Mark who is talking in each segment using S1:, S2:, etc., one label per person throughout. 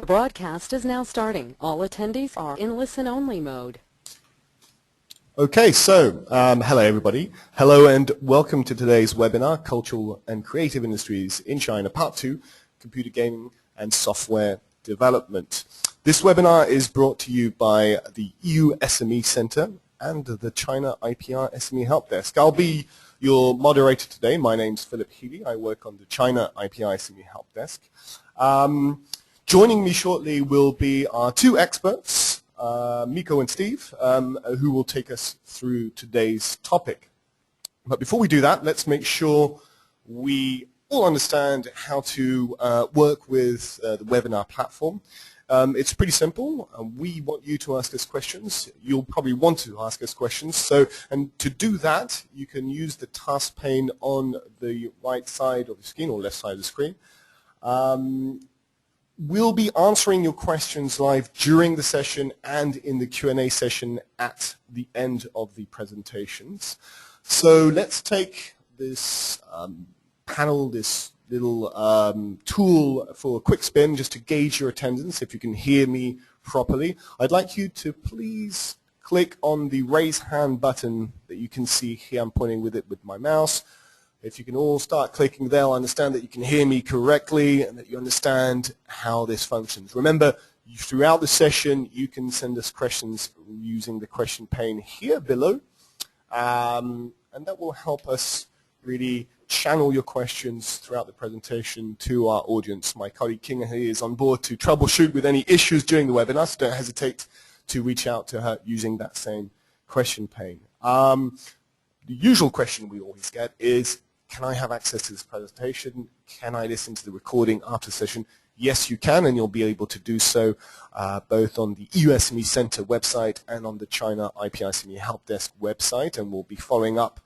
S1: The broadcast is now starting. All attendees are in listen-only mode.
S2: Okay, so hello everybody. Hello and welcome to today's webinar, Cultural and Creative Industries in China, Part 2, Computer Gaming and Software Development. This webinar is brought to you by the EU SME Centre and the China IPR SME Helpdesk. I'll be your moderator today. My name's Philip Healy. I work on the China IPR SME Helpdesk. Joining me shortly will be our two experts, Miko and Steve, who will take us through today's topic. But before we do that, let's make sure we all understand how to work with the webinar platform. It's pretty simple. We want you to ask us questions. You'll probably want to ask us questions. And to do that, you can use the task pane on the right side of the screen or left side of the screen. We'll be answering your questions live during the session and in the Q&A session at the end of the presentations. So let's take this panel, this little tool for a quick spin just to gauge your attendance, if you can hear me properly. I'd like you to please click on the raise hand button that you can see here. I'm pointing with it with my mouse. If you can all start clicking there, I'll understand that you can hear me correctly and that you understand how this functions. Remember, throughout the session, you can send us questions using the question pane here below, and that will help us really channel your questions throughout the presentation to our audience. My colleague King here is on board to troubleshoot with any issues during the webinar, so don't hesitate to reach out to her using that same question pane. The usual question we always get is, can I have access to this presentation? Can I listen to the recording after the session? Yes, you can, and you'll be able to do so both on the EU SME Centre website and on the China IPR SME Helpdesk website, and we'll be following up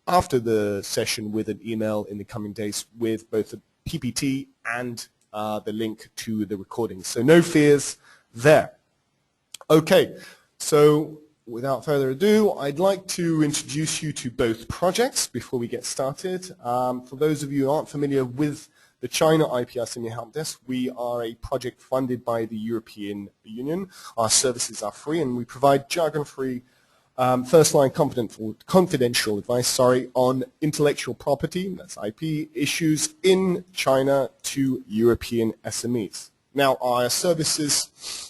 S2: after the session with an email in the coming days with both the PPT and the link to the recording. So no fears there. Okay, so without further ado, I'd like to introduce you to both projects before we get started. For those of you who aren't familiar with the China IPR SME Helpdesk, we are a project funded by the European Union. Our services are free, and we provide jargon-free first-line confidential advice on intellectual property, that's IP, issues in China to European SMEs. Now, our services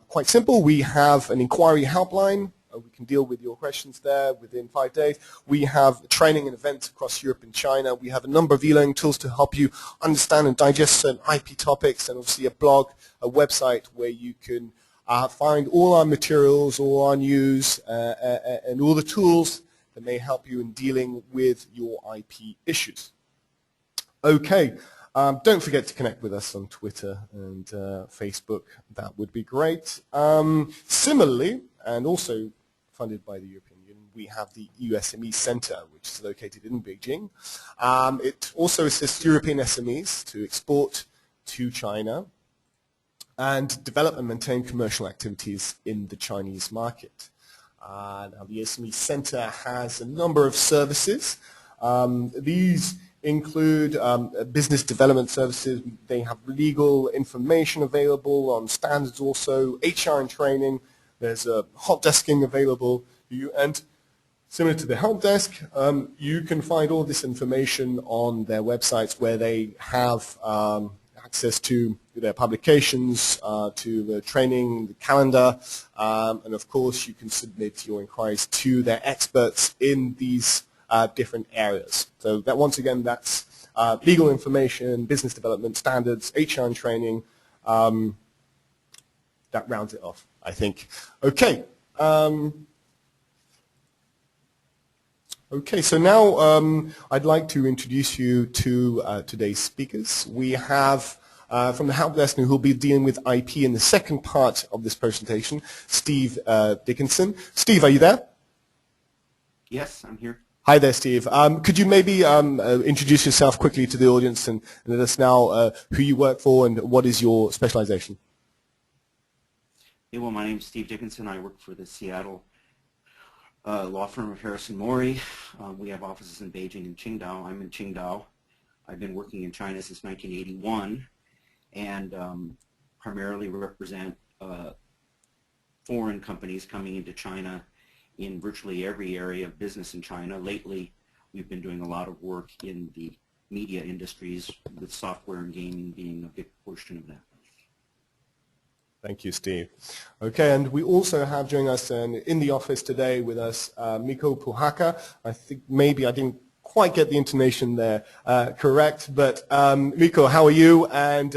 S2: quite simple. We have an inquiry helpline. We can deal with your questions there within 5 days. We have training and events across Europe and China. We have a number of e-learning tools to help you understand and digest certain IP topics, and obviously a blog, a website where you can find all our materials, all our news, and all the tools that may help you in dealing with your IP issues. Okay. Don't forget to connect with us on Twitter and Facebook. That would be great. Similarly, and also funded by the European Union, we have the EU SME Centre, which is located in Beijing. It also assists European SMEs to export to China and develop and maintain commercial activities in the Chinese market. Now, the SME Centre has a number of services. These include business development services. They have legal information available on standards also, HR and training. There's hot desking available. And similar to the help desk, you can find all this information on their websites where they have access to their publications, to the training, the calendar, and of course you can submit your inquiries to their experts in these different areas. So that, once again, that's legal information, business development, standards, HR and training. That rounds it off, I think. Okay. Okay, so now I'd like to introduce you to today's speakers. We have from the help desk, who will be dealing with IP in the second part of this presentation, Steve Dickinson. Steve, are you there?
S3: Yes, I'm here.
S2: Hi there, Steve. Could you maybe introduce yourself quickly to the audience and let us know who you work for and what is your specialization?
S3: Yeah, well, my name is Steve Dickinson. I work for the Seattle law firm of Harrison Mori. We have offices in Beijing and Qingdao. I'm in Qingdao. I've been working in China since 1981, and primarily represent foreign companies coming into China in virtually every area of business in China. Lately, we've been doing a lot of work in the media industries, with software and gaming being a big portion of that.
S2: Thank you, Steve. Okay, and we also have joining us in the office today with us Miko Puhaka. I think maybe I didn't quite get the intonation there correct, but Miko, how are you? And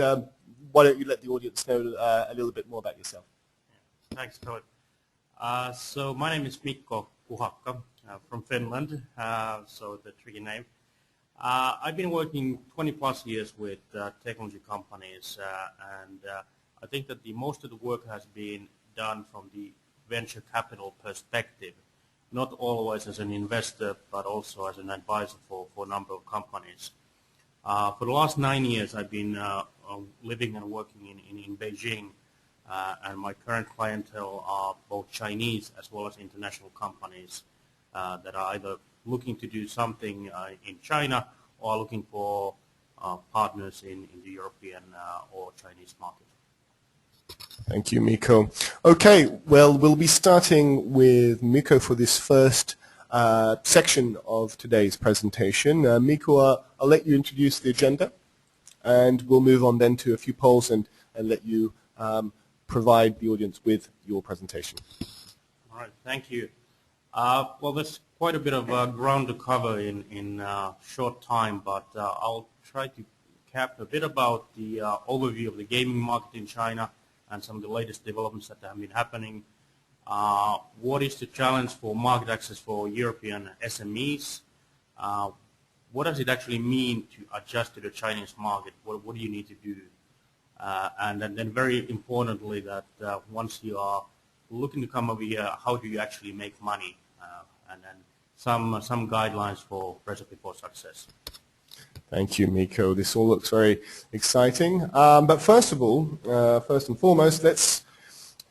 S2: why don't you let the audience know a little bit more about yourself?
S4: Thanks, Todd. So my name is Mikko Puhakka from Finland, so the tricky name. I've been working 20 plus years with technology companies, and I think that most of the work has been done from the venture capital perspective, not always as an investor, but also as an advisor for a number of companies. For the last 9 years, I've been living and working in Beijing, and my current clientele are both Chinese as well as international companies that are either looking to do something in China or looking for partners in the European or Chinese market.
S2: Thank you, Miko. Okay, well, we'll be starting with Miko for this first section of today's presentation. Miko, I'll let you introduce the agenda, and we'll move on then to a few polls and let you provide the audience with your presentation.
S4: All right, thank you. Well, there's quite a bit of ground to cover in short time, but I'll try to cap a bit about the overview of the gaming market in China and some of the latest developments that have been happening. What is the challenge for market access for European SMEs? What does it actually mean to adjust to the Chinese market? What do you need to do? And then very importantly, that once you are looking to come over here, how do you actually make money? And then some guidelines for recipe for success.
S2: Thank you, Miko. This all looks very exciting. But first of all, first and foremost, let's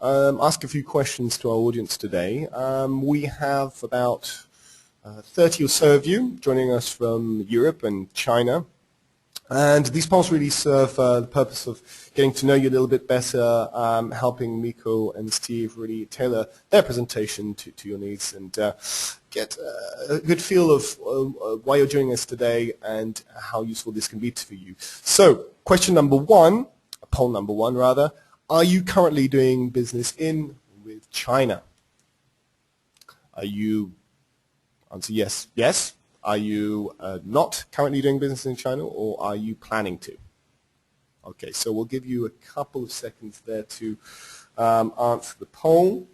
S2: ask a few questions to our audience today. We have about 30 or so of you joining us from Europe and China. And these polls really serve the purpose of getting to know you a little bit better, helping Miko and Steve really tailor their presentation to your needs and get a good feel of why you're joining us today and how useful this can be for you. So, question number one, poll number one rather, are you currently doing business with China? Are you, answer yes, yes. Are you not currently doing business in China, or are you planning to? Okay, so we'll give you a couple of seconds there to answer the poll.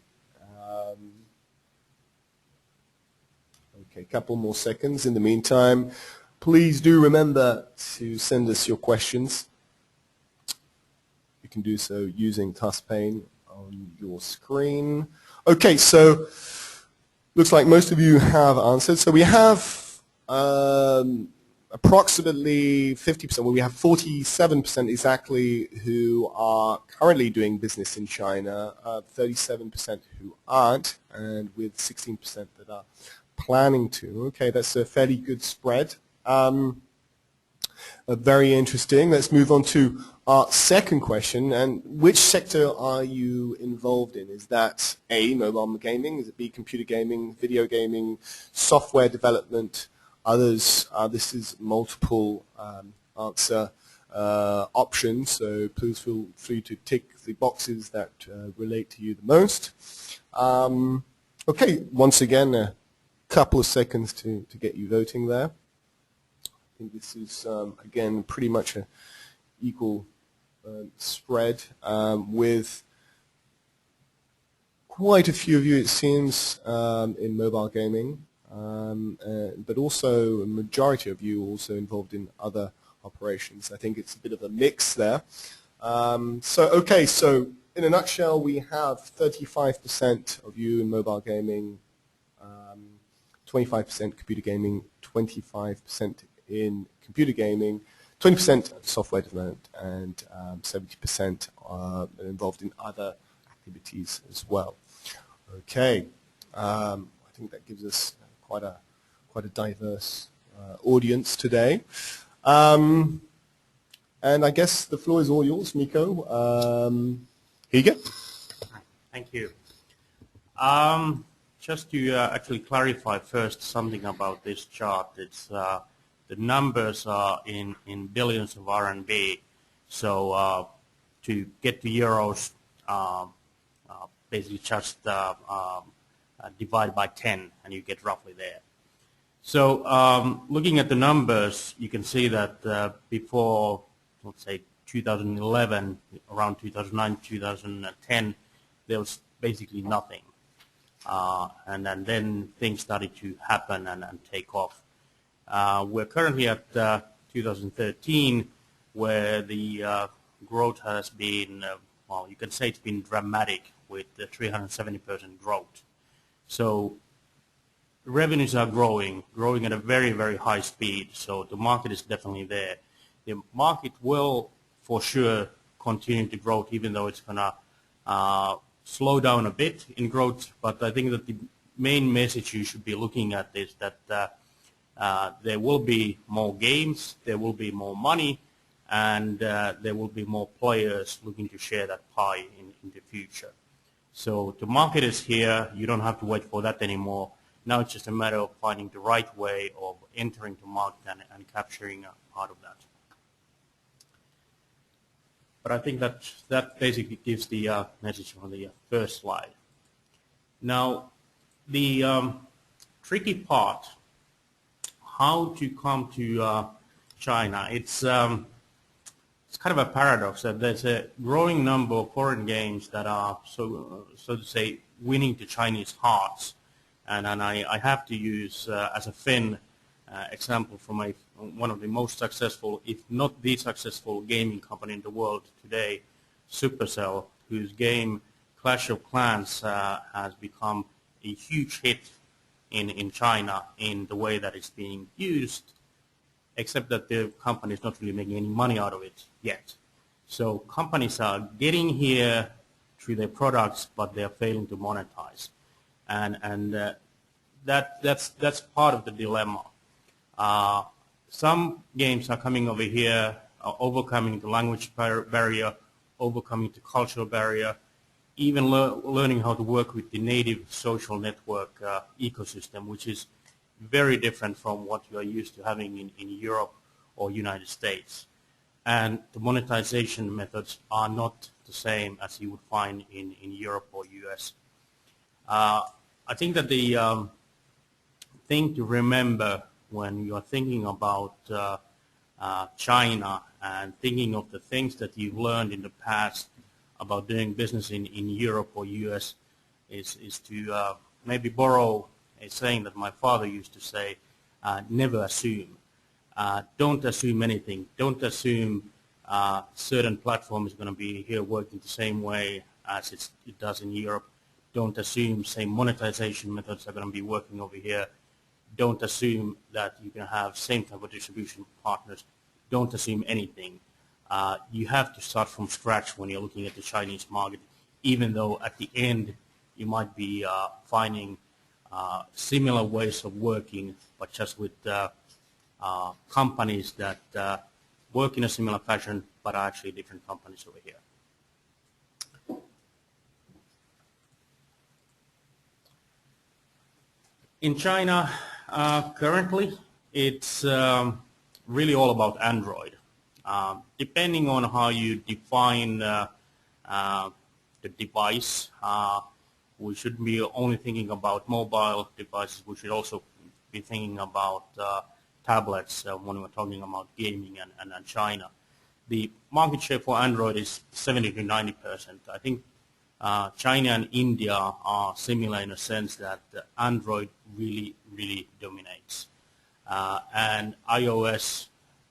S2: Okay, a couple more seconds. In the meantime, please do remember to send us your questions. You can do so using task pane on your screen. Okay, so looks like most of you have answered. So we have approximately 50%, well, we have 47% exactly who are currently doing business in China, 37% who aren't, and with 16% that are planning to. Okay, that's a fairly good spread. Very interesting. Let's move on to our second question. And which sector are you involved in? Is that A, mobile gaming? Is it B, computer gaming, video gaming, software development? Others, this is multiple answer options, so please feel free to tick the boxes that relate to you the most. Okay, once again, a couple of seconds to get you voting there. I think this is, again, pretty much an equal spread with quite a few of you, it seems, in mobile gaming. But also a majority of you also involved in other operations. I think it's a bit of a mix there. Okay, so in a nutshell, we have 35% of you in mobile gaming, 25% computer gaming, 25% in computer gaming, 20% software development, and 70% are involved in other activities as well. Okay, I think that gives us quite a diverse audience today. And I guess the floor is all yours, Mikko. Here you go.
S4: Thank you. Just to actually clarify first something about this chart, it's the numbers are in billions of RMB. So to get to euros, basically just divide by 10, and you get roughly there. So looking at the numbers, you can see that before, let's say, 2011, around 2009, 2010, there was basically nothing. And then things started to happen and take off. We're currently at 2013, where the growth has been, well, you can say it's been dramatic with the 370% growth. So revenues are growing at a very, very high speed, so the market is definitely there. The market will, for sure, continue to grow, even though it's going to slow down a bit in growth, but I think that the main message you should be looking at is that there will be more games, there will be more money, and there will be more players looking to share that pie in the future. So the market is here, you don't have to wait for that anymore. Now it's just a matter of finding the right way of entering the market and capturing a part of that. But I think that basically gives the message on the first slide. Now, the tricky part, how to come to China, it's kind of a paradox that there's a growing number of foreign games that are, so to say, winning the Chinese hearts. And I have to use, as a Finn, example from one of the most successful, if not the successful gaming company in the world today, Supercell, whose game Clash of Clans has become a huge hit in China in the way that it's being used, except that the company is not really making any money out of it yet. So companies are getting here through their products, but they're failing to monetize. And that's part of the dilemma. Some games are coming over here, overcoming the language barrier, overcoming the cultural barrier, even learning how to work with the native social network ecosystem, which is very different from what you are used to having in Europe or United States. And the monetization methods are not the same as you would find in Europe or US. I think that the thing to remember when you are thinking about China and thinking of the things that you've learned in the past about doing business in Europe or US is to maybe borrow a saying that my father used to say, never assume. Don't assume anything. Don't assume certain platform is going to be here working the same way as it does in Europe. Don't assume same monetization methods are going to be working over here. Don't assume that you can have same type of distribution partners. Don't assume anything. You have to start from scratch when you're looking at the Chinese market, even though at the end you might be finding similar ways of working, but just with companies that work in a similar fashion, but are actually different companies over here. In China, currently, it's really all about Android. Depending on how you define the device, we should be only thinking about mobile devices. We should also be thinking about tablets when we're talking about gaming and China. The market share for Android is 70 to 90%. I think China and India are similar in a sense that Android really, really dominates. And iOS,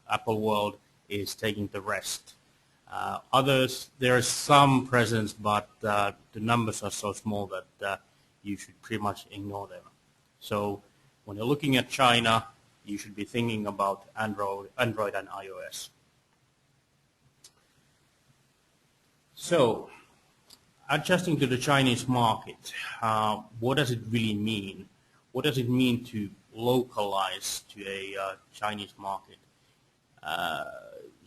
S4: Apple World, is taking the rest. Others, there is some presence, but the numbers are so small that you should pretty much ignore them. So when you're looking at China, you should be thinking about Android and iOS. So, adjusting to the Chinese market, what does it really mean? What does it mean to localize to a Chinese market?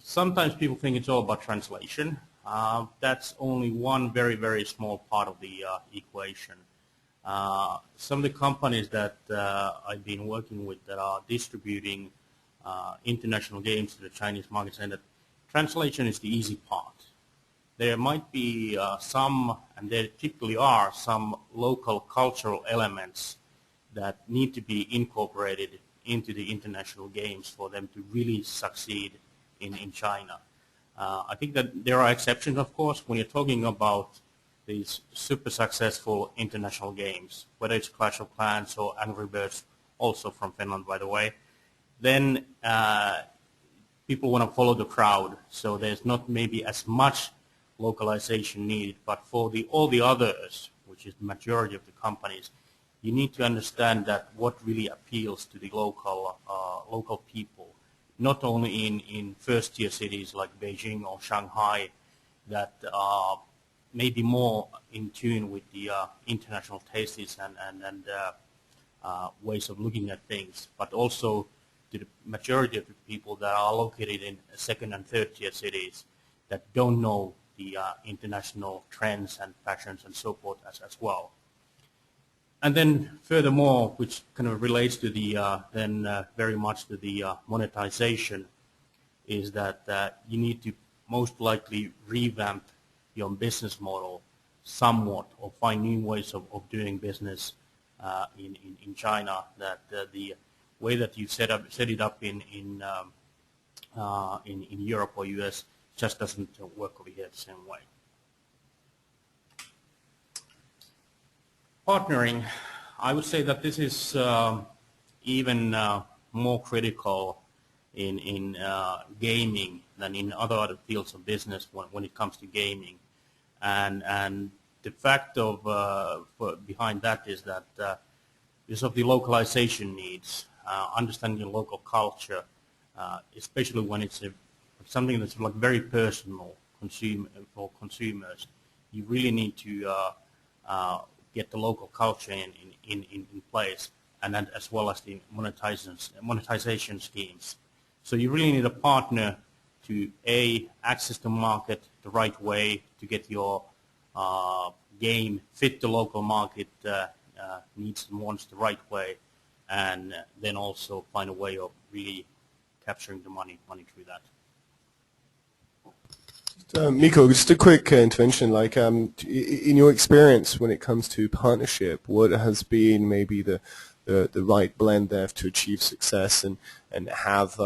S4: sometimes people think it's all about translation. That's only one very, very small part of the equation. Some of the companies that I've been working with that are distributing international games to the Chinese market saying that translation is the easy part. There might be some, and there typically are, some local cultural elements that need to be incorporated into the international games for them to really succeed in China. I think that there are exceptions, of course, when you're talking about these super successful international games, whether it's Clash of Clans or Angry Birds, also from Finland, by the way, then people want to follow the crowd, so there's not maybe as much localization needed, but for all the others, which is the majority of the companies, you need to understand that what really appeals to the local people, not only in first-tier cities like Beijing or Shanghai that are maybe more in tune with the international tastes and ways of looking at things, but also to the majority of the people that are located in second and third-tier cities that don't know the international trends and fashions and so forth as well. And then furthermore, which kind of relates to the very much to the monetization, is that you need to most likely revamp your business model somewhat or find new ways of doing business in China. That the way that you set it up in Europe or US just doesn't work over here the same way. Partnering, I would say that this is even more critical in gaming than in other fields of business when it comes to gaming, and the fact of behind that is that because of the localization needs, understanding local culture, especially when it's something that's like very personal for consumers, you really need to get the local culture in place, and then as well as the monetization schemes. So you really need a partner to access the market the right way, to get your game fit the local market needs and wants the right way, and then also find a way of really capturing the money through that.
S2: Mikko, just a quick intervention. Like, in your experience when it comes to partnership, what has been maybe the right blend there to achieve success and have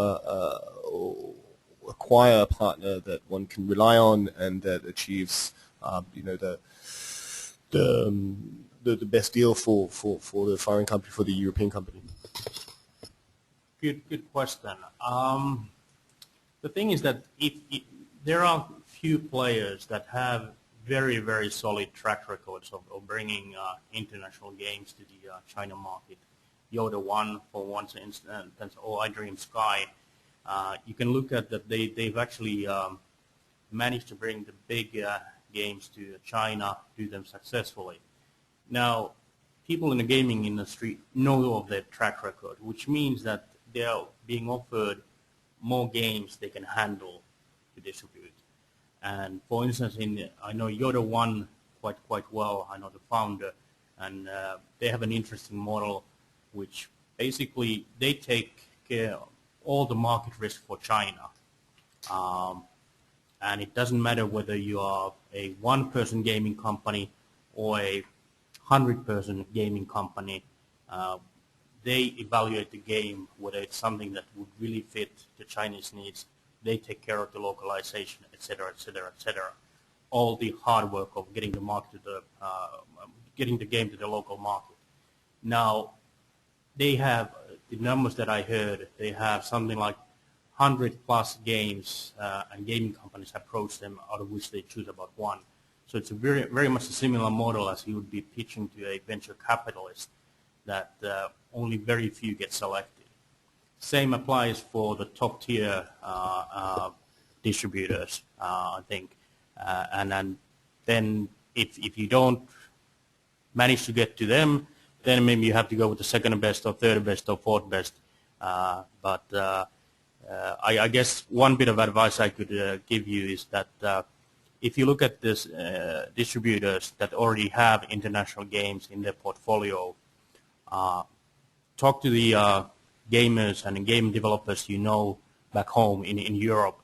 S2: acquire a partner that one can rely on and that achieves, the best deal for the foreign company, for the European company?
S4: Good question. The thing is that there are few players that have very, very solid track records of bringing international games to the China market. Yoda One, for one instance, or I Dream Sky. You can look at that they've actually managed to bring the big games to China, do them successfully. Now, people in the gaming industry know of their track record, which means that they are being offered more games they can handle to distribute. And for instance, I know Yoda One quite well. I know the founder, and they have an interesting model, which basically they take care of all the market risk for China. And it doesn't matter whether you are a one-person gaming company or a 100-person gaming company. They evaluate the game, whether it's something that would really fit the Chinese needs. They take care of the localization, etc., etc., etc. All the hard work of getting the getting the game to the local market. Now, they have the numbers that I heard. They have something like 100+ games, and gaming companies approach them, out of which they choose about one. So it's a very, very much a similar model as you would be pitching to a venture capitalist, that only very few get selected. Same applies for the top tier distributors, I think. And then if you don't manage to get to them, then maybe you have to go with the second best or third best or fourth best. But I guess one bit of advice I could give you is that if you look at this distributors that already have international games in their portfolio, talk to the gamers and game developers you know back home in Europe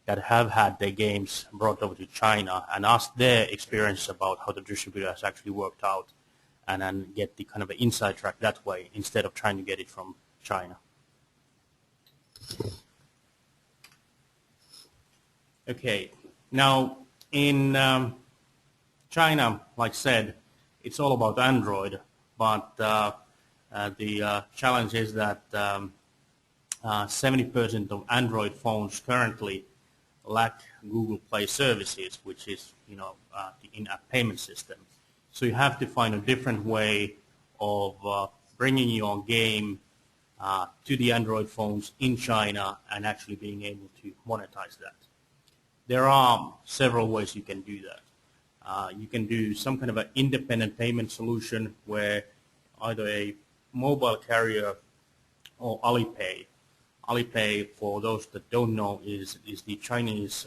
S4: that have had their games brought over to China and ask their experience about how the distributor has actually worked out and then get the kind of an inside track that way instead of trying to get it from China. Okay, now in China, like I said, it's all about Android, but the challenge is that 70% of Android phones currently lack Google Play services, which is, you know, the in-app payment system. So you have to find a different way of bringing your game to the Android phones in China and actually being able to monetize that. There are several ways you can do that. You can do some kind of an independent payment solution where either a mobile carrier or Alipay. Alipay, for those that don't know, is the Chinese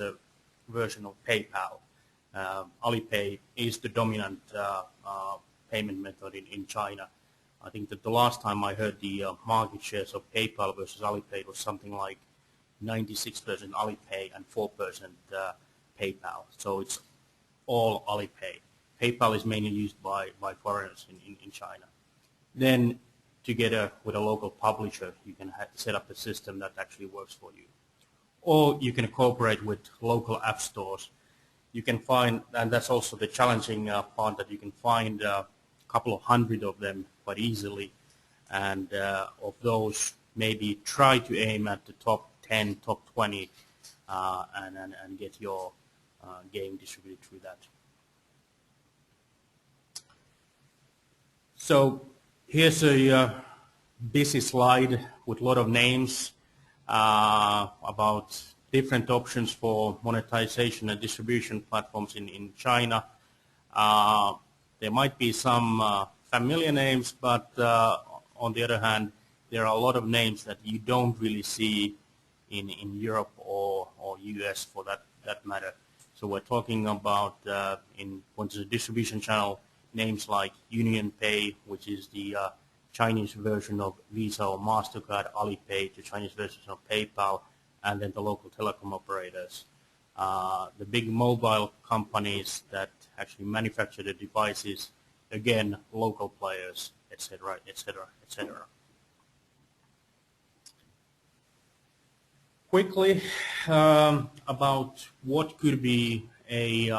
S4: version of PayPal. Alipay is the dominant payment method in China. I think that the last time I heard the market shares of PayPal versus Alipay was something like 96% Alipay and 4% PayPal. So it's all Alipay. PayPal is mainly used by foreigners in China. Then together with a local publisher, you can set up a system that actually works for you. Or you can cooperate with local app stores. You can find, and that's also the challenging part, that you can find a couple of hundred of them quite easily. And of those, maybe try to aim at the top 10, top 20, and get your game distributed through that. So here's a busy slide with a lot of names about different options for monetization and distribution platforms in China. There might be some familiar names, but on the other hand, there are a lot of names that you don't really see in Europe or US for that matter. So we're talking about in the distribution channel, names like UnionPay, which is the Chinese version of Visa or MasterCard, Alipay, the Chinese version of PayPal, and then the local telecom operators. The big mobile companies that actually manufacture the devices, again, local players, etc., etc., etc. Quickly, about what could be a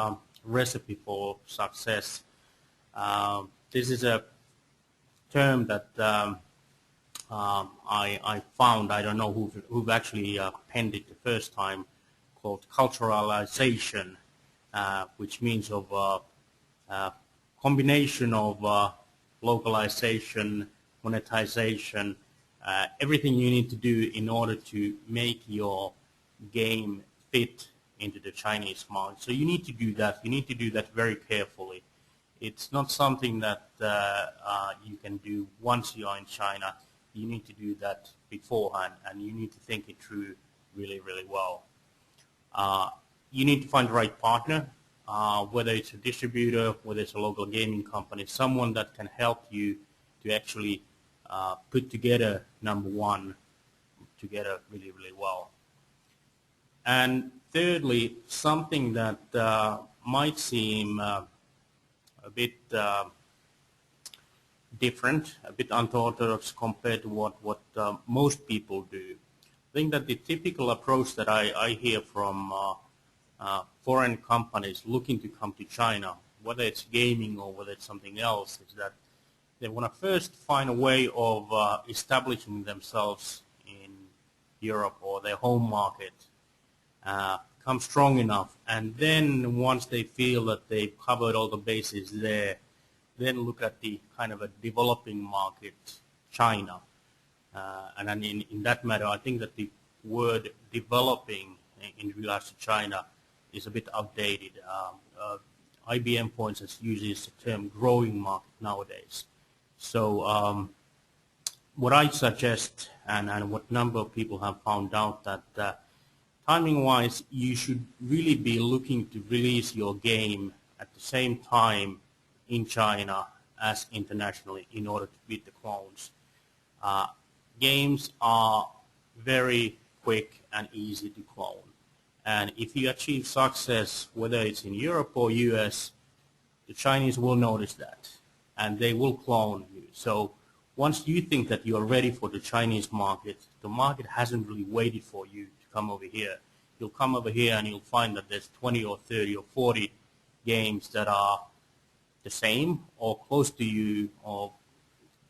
S4: recipe for success. This is a term that I found, I don't know who've actually penned it the first time, called culturalization, which means of combination of localization, monetization, everything you need to do in order to make your game fit into the Chinese market. So you need to do that. You need to do that very carefully. It's not something that you can do once you are in China. You need to do that beforehand, and you need to think it through really, really well. You need to find the right partner, whether it's a distributor, whether it's a local gaming company, someone that can help you to actually put together, number one, together really, really well. And thirdly, something that might seem a bit different, a bit unorthodox compared to what most people do. I think that the typical approach that I hear from foreign companies looking to come to China, whether it's gaming or whether it's something else, is that they want to first find a way of establishing themselves in Europe or their home market, become strong enough, and then once they feel that they've covered all the bases there, then look at the kind of a developing market, China. And then in that matter, I think that the word developing in regards to China is a bit outdated. IBM, for instance, uses the term growing market nowadays. So what I suggest, and what number of people have found out, that timing-wise, you should really be looking to release your game at the same time in China as internationally in order to beat the clones. Games are very quick and easy to clone. And if you achieve success, whether it's in Europe or US, the Chinese will notice that, and they will clone you. So once you think that you are ready for the Chinese market, the market hasn't really waited for you to come over here. You'll come over here and you'll find that there's 20 or 30 or 40 games that are the same or close to you or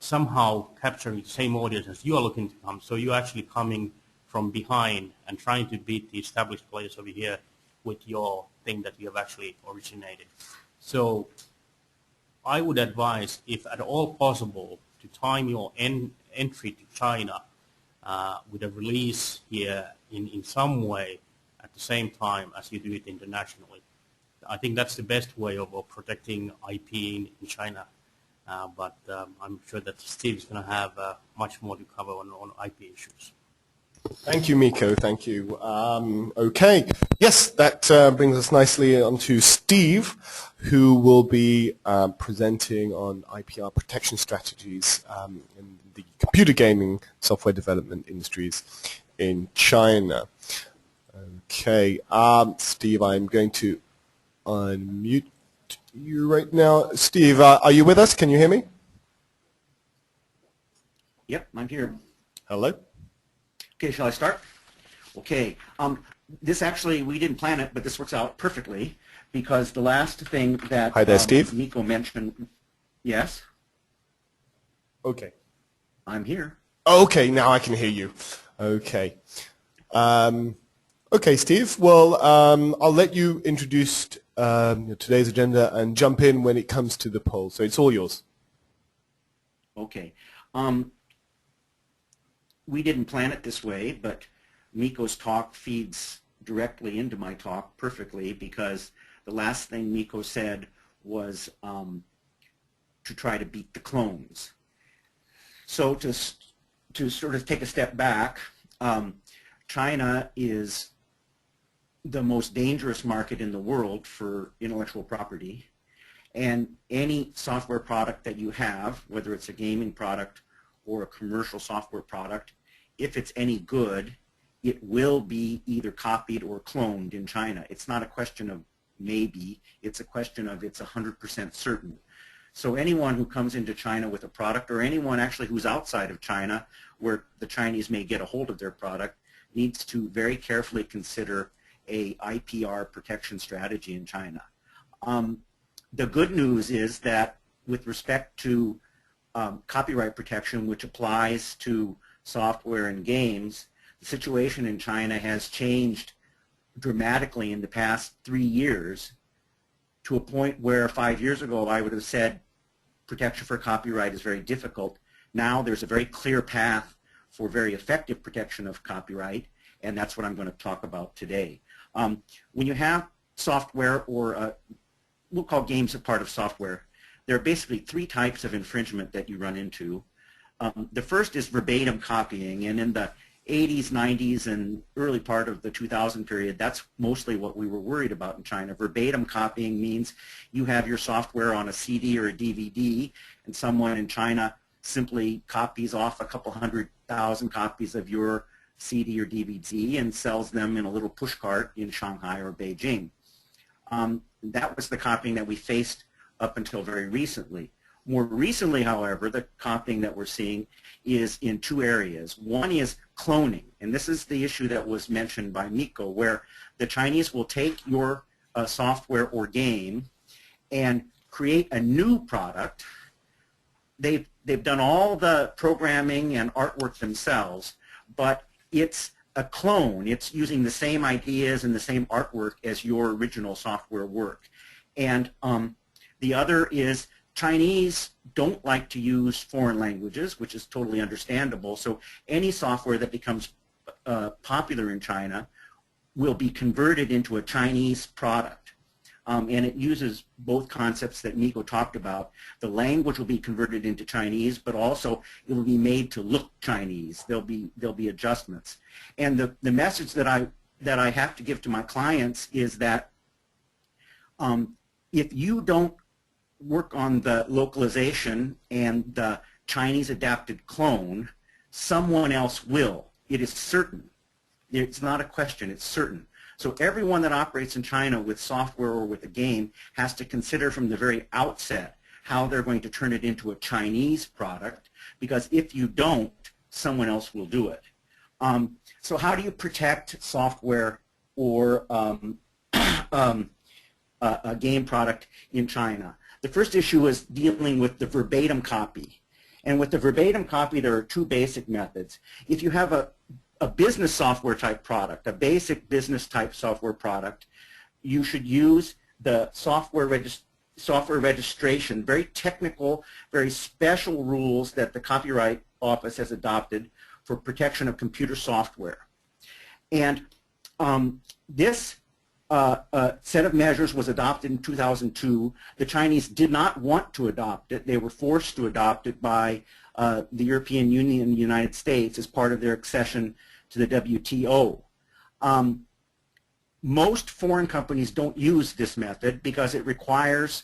S4: somehow capturing the same audience as you are looking to come. So you're actually coming from behind and trying to beat the established players over here with your thing that you have actually originated. So I would advise, if at all possible, to time your entry to China with a release here in some way at the same time as you do it internationally. I think that's the best way of protecting IP in China. But I'm sure that Steve is going to have much more to cover on IP issues.
S2: Thank you, Mikko. Thank you. Okay. Yes, that brings us nicely onto Steve, who will be presenting on IPR protection strategies in the computer gaming software development industries in China. Okay. Steve, I'm going to unmute you right now. Steve, are you with us? Can you hear me?
S3: Yep, I'm here.
S2: Hello.
S3: Okay, shall I start? Okay. This actually, we didn't plan it, but this works out perfectly because the last thing that
S2: Hi there, Steve.
S3: Mikko mentioned. Yes?
S2: Okay.
S3: I'm here.
S2: Okay, now I can hear you. Okay. Okay, Steve. Well, I'll let you introduce today's agenda and jump in when it comes to the poll. So it's all yours.
S3: Okay. We didn't plan it this way, but Mikko's talk feeds directly into my talk perfectly because the last thing Mikko said was to try to beat the clones. So to sort of take a step back, China is the most dangerous market in the world for intellectual property, and any software product that you have, whether it's a gaming product or a commercial software product, if it's any good, it will be either copied or cloned in China. It's not a question of maybe, it's a question of it's 100% certain. So anyone who comes into China with a product, or anyone actually who's outside of China where the Chinese may get a hold of their product, needs to very carefully consider a IPR protection strategy in China. The good news is that with respect to copyright protection, which applies to software and games, the situation in China has changed dramatically in the past 3 years to a point where 5 years ago I would have said protection for copyright is very difficult. Now there's a very clear path for very effective protection of copyright, and that's what I'm going to talk about today. When you have software, or we'll call games a part of software, there are basically 3 types of infringement that you run into. The first is verbatim copying, and in the 80s, 90s, and early part of the 2000 period, that's mostly what we were worried about in China. Verbatim copying means you have your software on a CD or a DVD, and someone in China simply copies off a couple 100,000 copies of your CD or DVD and sells them in a little push cart in Shanghai or Beijing. That was the copying that we faced up until very recently. More recently, however, the copying that we're seeing is in 2 areas. One is cloning, and this is the issue that was mentioned by Mikko, where the Chinese will take your software or game and create a new product. They've done all the programming and artwork themselves, but it's a clone. It's using the same ideas and the same artwork as your original software work. And the other is Chinese don't like to use foreign languages, which is totally understandable. So any software that becomes popular in China will be converted into a Chinese product. and it uses both concepts that Miko talked about. The language will be converted into Chinese, but also it will be made to look Chinese. There'll be adjustments. And the message that I have to give to my clients is that if you don't work on the localization and the Chinese adapted clone, someone else will. It is certain. It's not a question, it's certain. So everyone that operates in China with software or with a game has to consider from the very outset how they're going to turn it into a Chinese product, because if you don't, someone else will do it. So how do you protect software or a game product in China? The first issue is dealing with the verbatim copy. And with the verbatim copy, there are two basic methods. If you have a business software type product, a basic business type software product, you should use the software registration, very technical, very special rules that the Copyright Office has adopted for protection of computer software. And this set of measures was adopted in 2002. The Chinese did not want to adopt it. They were forced to adopt it by the European Union and the United States as part of their accession to the WTO. Most foreign companies don't use this method because it requires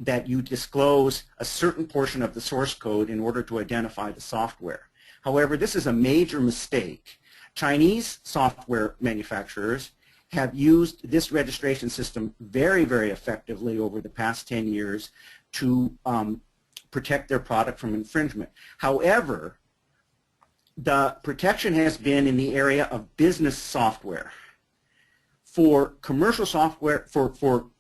S3: that you disclose a certain portion of the source code in order to identify the software. However, this is a major mistake. Chinese software manufacturers have used this registration system very, very effectively over the past 10 years to protect their product from infringement. However, the protection has been in the area of business software. For commercial software, for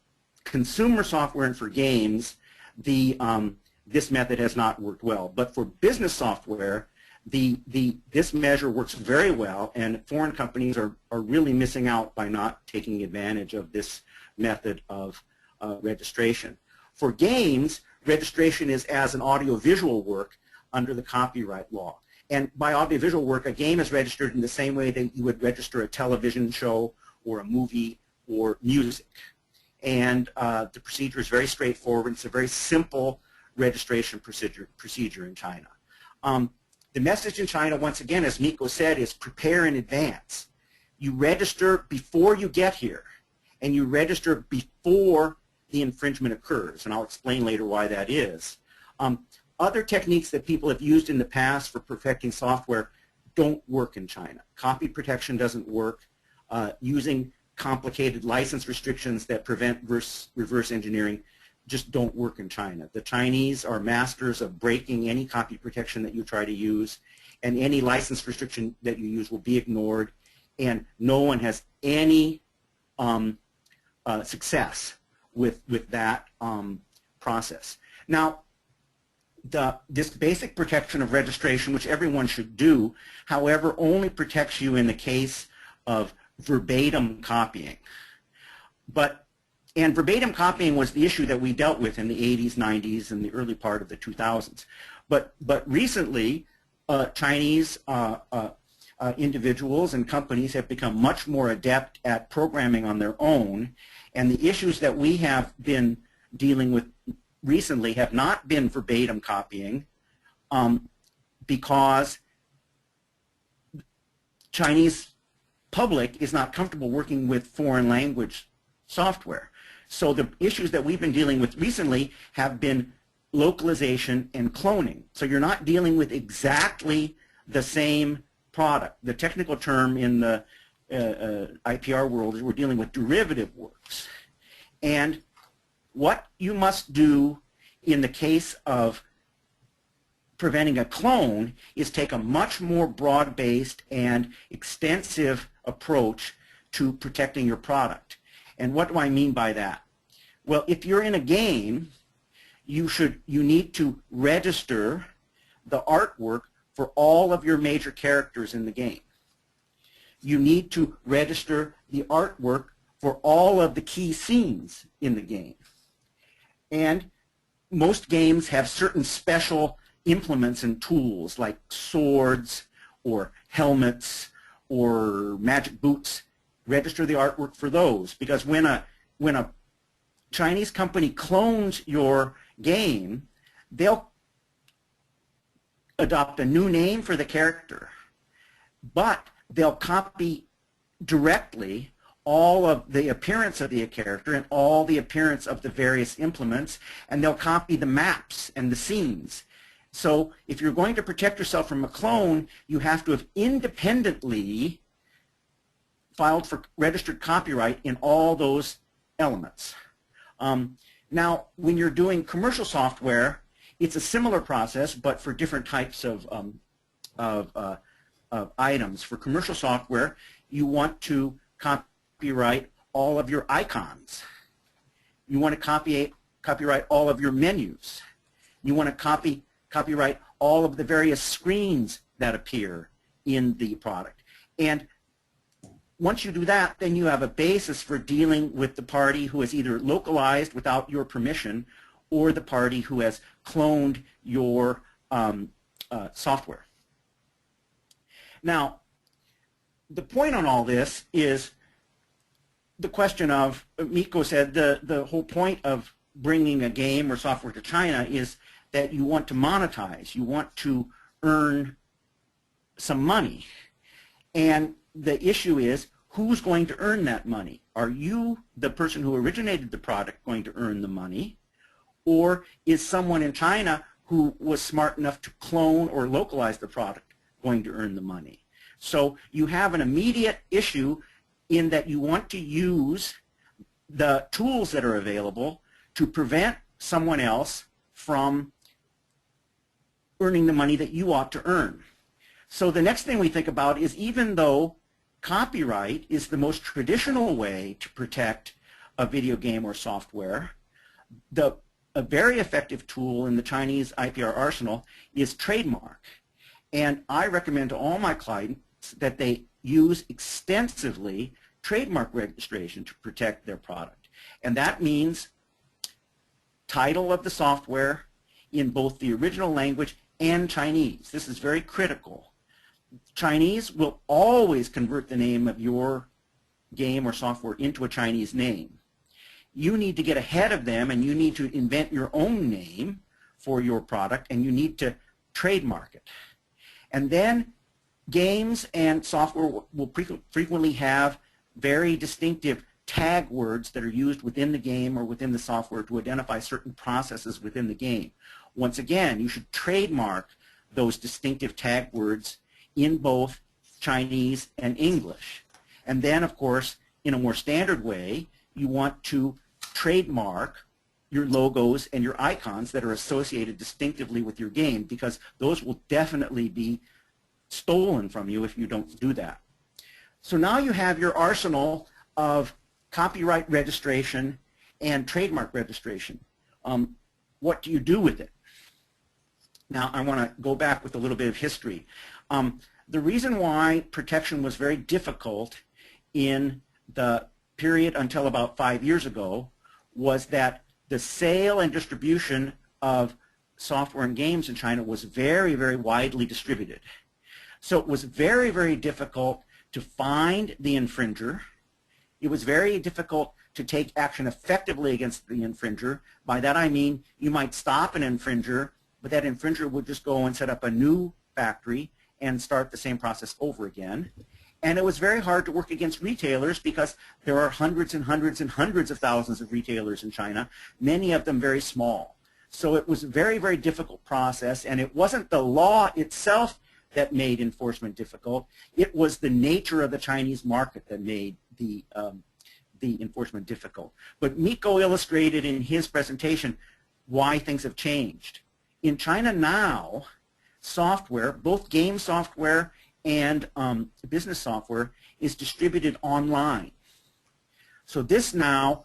S3: consumer software and for games, this method has not worked well. But for business software, this measure works very well, and foreign companies are really missing out by not taking advantage of this method of registration. For games, registration is as an audiovisual work under the copyright law. And by audiovisual work, a game is registered in the same way that you would register a television show or a movie or music. And the procedure is very straightforward. It's a very simple registration procedure in China. The message in China, once again, as Miko said, is prepare in advance. You register before you get here, and you register before the infringement occurs, and I'll explain later why that is. Other techniques that people have used in the past for perfecting software don't work in China. Copy protection doesn't work. Using complicated license restrictions that prevent reverse engineering just don't work in China. The Chinese are masters of breaking any copy protection that you try to use, and any license restriction that you use will be ignored, and no one has any success with that process. Now, this basic protection of registration, which everyone should do, however, only protects you in the case of verbatim copying. And verbatim copying was the issue that we dealt with in the 80s, 90s, and the early part of the 2000s. But recently, Chinese individuals and companies have become much more adept at programming on their own, and the issues that we have been dealing with recently have not been verbatim copying because Chinese public is not comfortable working with foreign language software. So the issues that we've been dealing with recently have been localization and cloning. So you're not dealing with exactly the same product. The technical term in the IPR world is we're dealing with derivative works. And what you must do in the case of preventing a clone is take a much more broad-based and extensive approach to protecting your product. And what do I mean by that? Well, if you're in a game, you need to register the artwork for all of your major characters in the game. You need to register the artwork for all of the key scenes in the game. And most games have certain special implements and tools like swords or helmets or magic boots. Register the artwork for those, because when a Chinese company clones your game, they'll adopt a new name for the character, but they'll copy directly all of the appearance of the character and all the appearance of the various implements, and they'll copy the maps and the scenes. So if you're going to protect yourself from a clone, you have to have independently filed for registered copyright in all those elements. Now, when you're doing commercial software, it's a similar process, but for different types of items. For commercial software, you want to copyright all of your icons. You want to copyright all of your menus. You want to copyright all of the various screens that appear in the product. And once you do that, then you have a basis for dealing with the party who has either localized without your permission or the party who has cloned your software. Now, the point on all this is the question of, Mikko said, the whole point of bringing a game or software to China is that you want to monetize. You want to earn some money. And the issue is, who's going to earn that money? Are you, the person who originated the product, going to earn the money? Or is someone in China who was smart enough to clone or localize the product going to earn the money? So you have an immediate issue in that you want to use the tools that are available to prevent someone else from earning the money that you ought to earn. So the next thing we think about is, even though copyright is the most traditional way to protect a video game or software, a very effective tool in the Chinese IPR arsenal is trademark. And I recommend to all my clients that they use extensively trademark registration to protect their product. And that means title of the software in both the original language and Chinese. This is very critical. Chinese will always convert the name of your game or software into a Chinese name. You need to get ahead of them, and you need to invent your own name for your product, and you need to trademark it. And then games and software will frequently have very distinctive tag words that are used within the game or within the software to identify certain processes within the game. Once again, you should trademark those distinctive tag words in both Chinese and English. And then, of course, in a more standard way, you want to trademark your logos and your icons that are associated distinctively with your game, because those will definitely be stolen from you if you don't do that. So now you have your arsenal of copyright registration and trademark registration. What do you do with it? Now, I want to go back with a little bit of history. The reason why protection was very difficult in the period until about 5 years ago was that the sale and distribution of software and games in China was very, very widely distributed. So it was very, very difficult to find the infringer. It was very difficult to take action effectively against the infringer. By that I mean you might stop an infringer, but that infringer would just go and set up a new factory and start the same process over again. And it was very hard to work against retailers because there are hundreds and hundreds and hundreds of thousands of retailers in China, many of them very small. So it was a very, very difficult process, and it wasn't the law itself that made enforcement difficult. It was the nature of the Chinese market that made the enforcement difficult. But Mikko illustrated in his presentation why things have changed. In China now, software, both game software and business software, is distributed online. So this now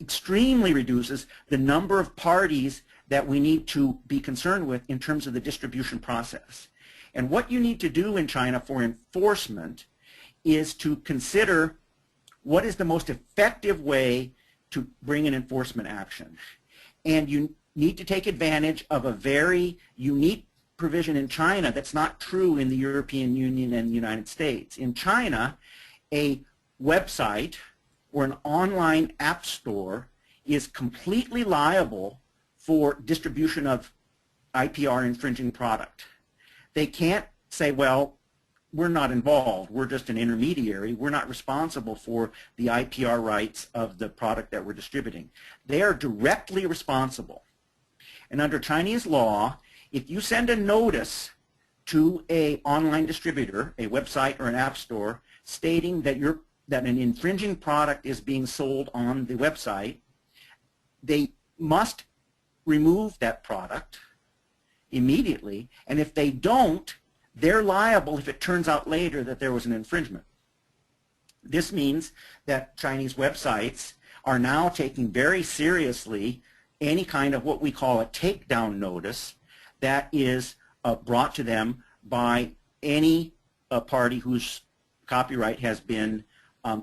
S3: extremely reduces the number of parties that we need to be concerned with in terms of the distribution process. And what you need to do in China for enforcement is to consider what is the most effective way to bring an enforcement action. And you need to take advantage of a very unique provision in China that's not true in the European Union and the United States. In China, a website or an online app store is completely liable for distribution of IPR infringing product. They can't say, well, we're not involved, we're just an intermediary, we're not responsible for the IPR rights of the product that we're distributing. They are directly responsible. And under Chinese law, if you send a notice to an online distributor, a website or an app store, stating that an infringing product is being sold on the website, they must remove that product immediately, and if they don't, they're liable if it turns out later that there was an infringement. This means that Chinese websites are now taking very seriously any kind of what we call a takedown notice that is brought to them by any party whose copyright has been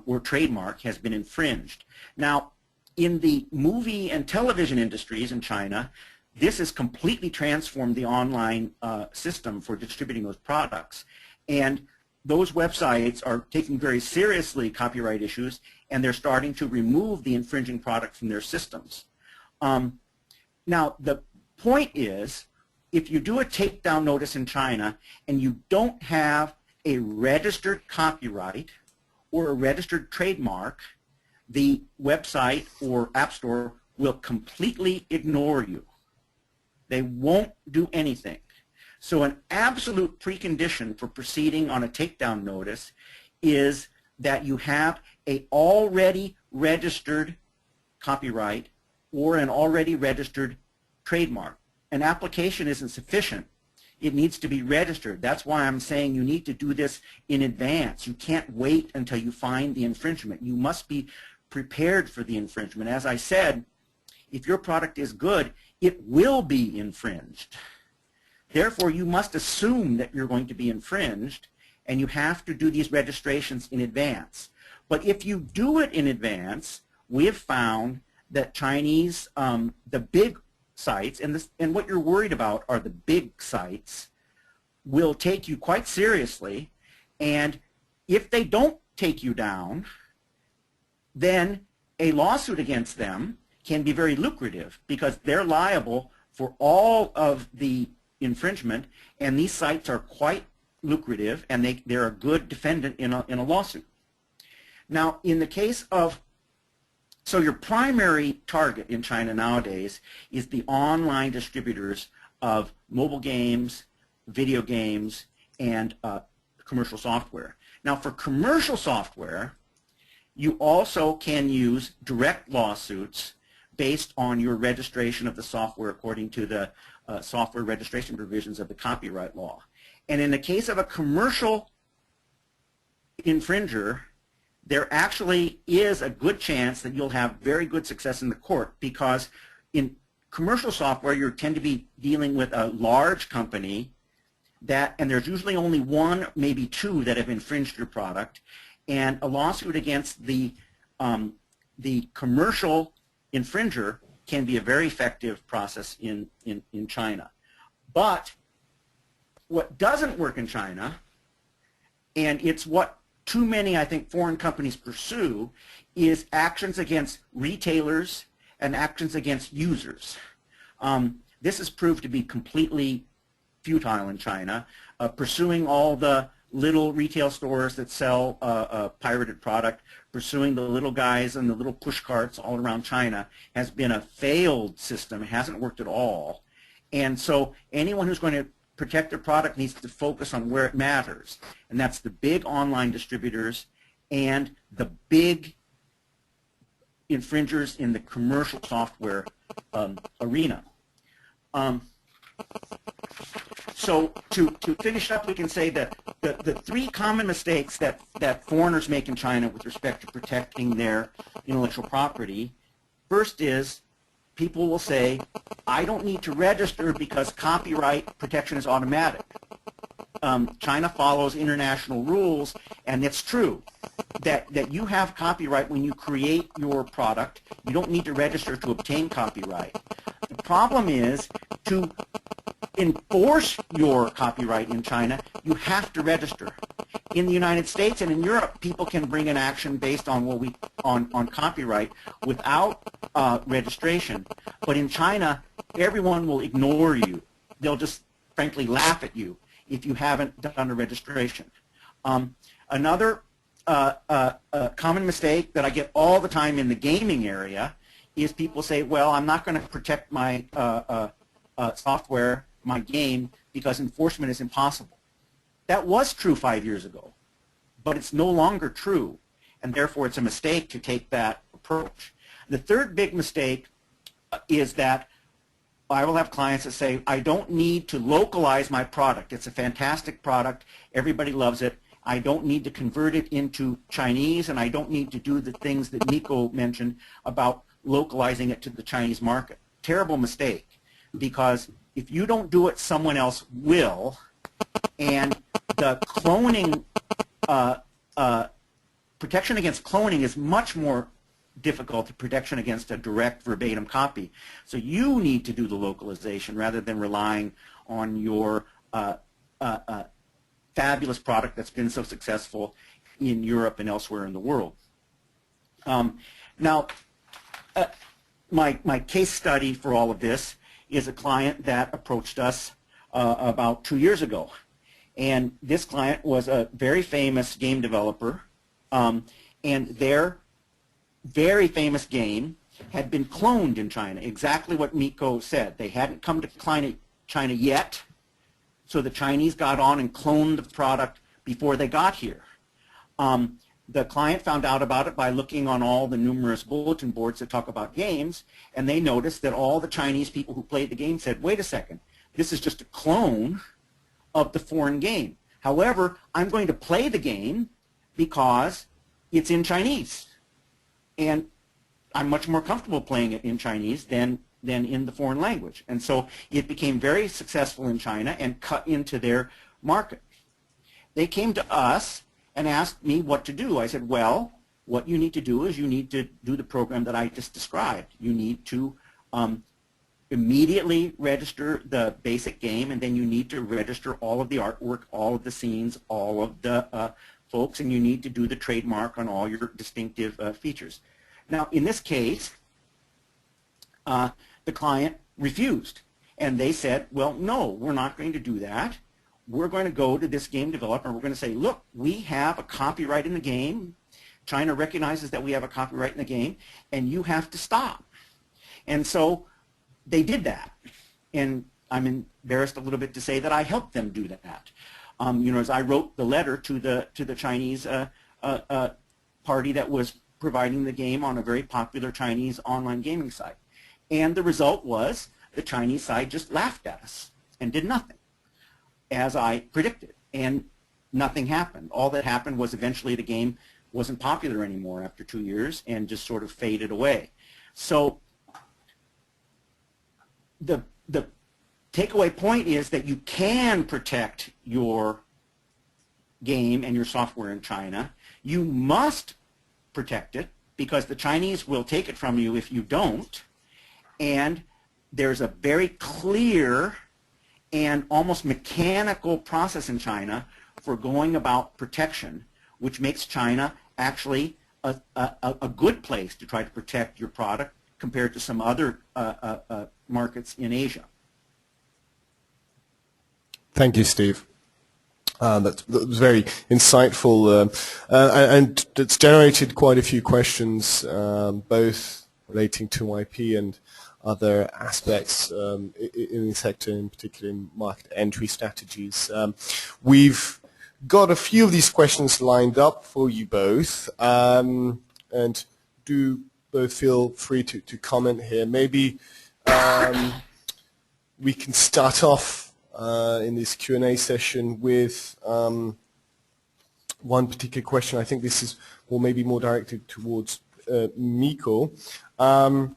S3: or trademark has been infringed. Now, in the movie and television industries in China, this has completely transformed the online system for distributing those products. And those websites are taking very seriously copyright issues, and they're starting to remove the infringing product from their systems. Now, the point is, if you do a takedown notice in China and you don't have a registered copyright or a registered trademark, the website or app store will completely ignore you. They won't do anything. So an absolute precondition for proceeding on a takedown notice is that you have an already registered copyright or an already registered trademark. An application isn't sufficient. It needs to be registered. That's why I'm saying you need to do this in advance. You can't wait until you find the infringement. You must be prepared for the infringement. As I said, if your product is good, it will be infringed. Therefore, you must assume that you're going to be infringed, and you have to do these registrations in advance. But if you do it in advance, we have found that Chinese, the big sites, and what you're worried about are the big sites, will take you quite seriously, and if they don't take you down, then a lawsuit against them can be very lucrative because they're liable for all of the infringement, and these sites are quite lucrative, and they're a good defendant in a lawsuit. Now, in the case of, so your primary target in China nowadays is the online distributors of mobile games, video games, and commercial software. Now, for commercial software, you also can use direct lawsuits based on your registration of the software according to the software registration provisions of the copyright law. And in the case of a commercial infringer, there actually is a good chance that you'll have very good success in the court, because in commercial software you tend to be dealing with a large company and there's usually only one, maybe two, that have infringed your product, and a lawsuit against the commercial infringer can be a very effective process in China. But what doesn't work in China, and it's what too many, I think, foreign companies pursue, is actions against retailers and actions against users. This has proved to be completely futile in China. Pursuing all the little retail stores that sell pirated product, pursuing the little guys and the little push carts all around China has been a failed system. It hasn't worked at all. And so anyone who's going to protect their product needs to focus on where it matters, and that's the big online distributors and the big infringers in the commercial software arena. So to finish up, we can say that the three common mistakes that foreigners make in China with respect to protecting their intellectual property, first is people will say, I don't need to register because copyright protection is automatic. China follows international rules, and it's true that you have copyright when you create your product. You don't need to register to obtain copyright. The problem is, to enforce your copyright in China, you have to register. In the United States and in Europe, people can bring an action based on what we on copyright without registration. But in China, everyone will ignore you. They'll just frankly laugh at you if you haven't done a registration. Another common mistake that I get all the time in the gaming area is people say, well, I'm not going to protect my software, my game, because enforcement is impossible. That was true 5 years ago, but it's no longer true, and therefore it's a mistake to take that approach. The third big mistake is that I will have clients that say, I don't need to localize my product. It's a fantastic product. Everybody loves it. I don't need to convert it into Chinese, and I don't need to do the things that Nico mentioned about localizing it to the Chinese market. Terrible mistake, because if you don't do it, someone else will, and the cloning, protection against cloning is much more difficult than protection against a direct verbatim copy. So you need to do the localization rather than relying on your fabulous product that's been so successful in Europe and elsewhere in the world. Now, my case study for all of this is a client that approached us about 2 years ago. And this client was a very famous game developer, and their very famous game had been cloned in China, exactly what Miko said. They hadn't come to China yet, so the Chinese got on and cloned the product before they got here. The client found out about it by looking on all the numerous bulletin boards that talk about games, and they noticed that all the Chinese people who played the game said, wait a second, this is just a clone of the foreign game. However, I'm going to play the game because it's in Chinese. And I'm much more comfortable playing it in Chinese than in the foreign language. And so it became very successful in China and cut into their market. They came to us and asked me what to do. I said, well, what you need to do is you need to do the program that I just described. You need to immediately register the basic game, and then you need to register all of the artwork, all of the scenes, all of the folks, and you need to do the trademark on all your distinctive features. Now, in this case, the client refused, and they said, well, no, we're not going to do that. We're going to go to this game developer, and we're going to say, look, we have a copyright in the game. China recognizes that we have a copyright in the game, and you have to stop. And so they did that, and I'm embarrassed a little bit to say that I helped them do that. You know, as I wrote the letter to the Chinese party that was providing the game on a very popular Chinese online gaming site, and the result was the Chinese side just laughed at us and did nothing, as I predicted, and nothing happened. All that happened was eventually the game wasn't popular anymore after 2 years and just sort of faded away. So the takeaway point is that you can protect your game and your software in China. You must protect it because the Chinese will take it from you if you don't. And there's a very clear and almost mechanical process in China for going about protection, which makes China actually a good place to try to protect your product compared to some other markets in Asia.
S2: Thank you, Steve. That was very insightful, and it's generated quite a few questions, both relating to IP and other aspects in the sector, in particular in market entry strategies. We've got a few of these questions lined up for you both, and do both feel free to comment here. Maybe we can start off in this Q&A session with one particular question. I think this is maybe more directed towards Miko. And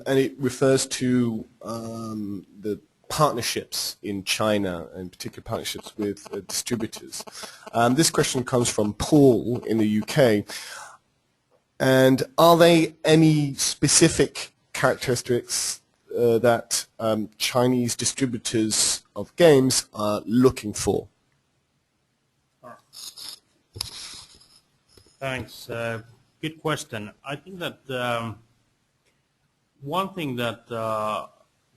S2: it refers to the partnerships in China, and particular partnerships with distributors. This question comes from Paul in the UK. And are there any specific characteristics that Chinese distributors of games are looking for?
S4: Thanks. Good question. I think that one thing that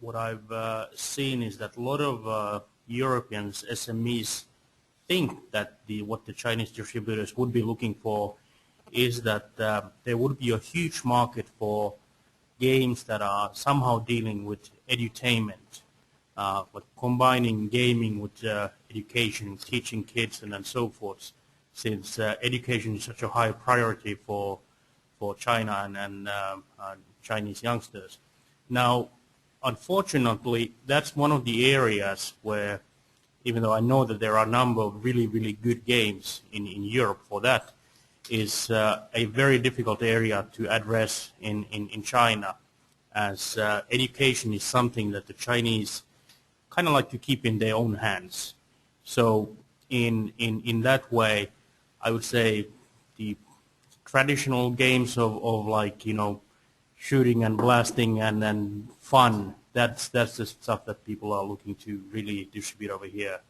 S4: what I've seen is that a lot of Europeans, SMEs, think that what the Chinese distributors would be looking for is that there would be a huge market for games that are somehow dealing with edutainment, like combining gaming with education, teaching kids and so forth, since education is such a high priority for China and Chinese youngsters. Now, unfortunately, that's one of the areas where, even though I know that there are a number of really, really good games in Europe for that, is a very difficult area to address in China, as education is something that the Chinese kind of like to keep in their own hands. So in that way, I would say the traditional games of like, you know, shooting and blasting and then fun, that's the stuff that people are looking to really distribute over here.